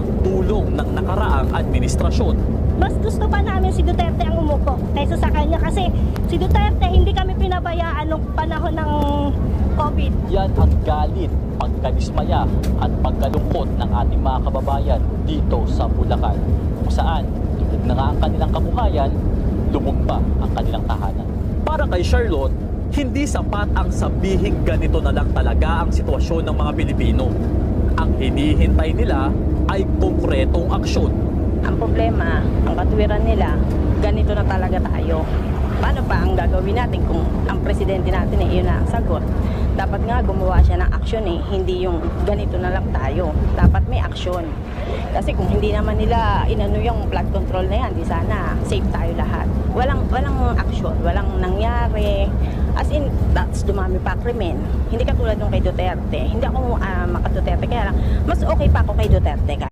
ang tulong ng nakaraang administrasyon. Mas gusto pa namin si Duterte ang umupo kaysa sa kanya kasi si Duterte hindi kami pinabayaan nung panahon ng COVID. Yan ang galit, pagkadismaya at pagkalungkot ng ating mga kababayan dito sa Bulacan, kung saan tulog na nga ang kanilang kabuhayan, lubog pa ang kanilang tahanan. Para kay Charlotte, hindi sapat ang sabihing ganito na lang talaga ang sitwasyon ng mga Pilipino. Ang hinihintay nila ay konkretong aksyon. Ang problema, ang katuwiran nila, ganito na talaga tayo. Paano pa ang gagawin natin kung ang presidente natin yun na ang sagot? Dapat nga gumawa siya ng aksyon hindi yung ganito na lang tayo. Dapat may aksyon. Kasi kung hindi naman nila inano yung flood control na yan, di sana safe tayo lahat. Walang aksyon, walang nangyari. As in, that's dumami pa krimen. Hindi katulad nung kay Duterte. Hindi ako maka-Duterte, kaya lang, mas okay pa ako kay Duterte.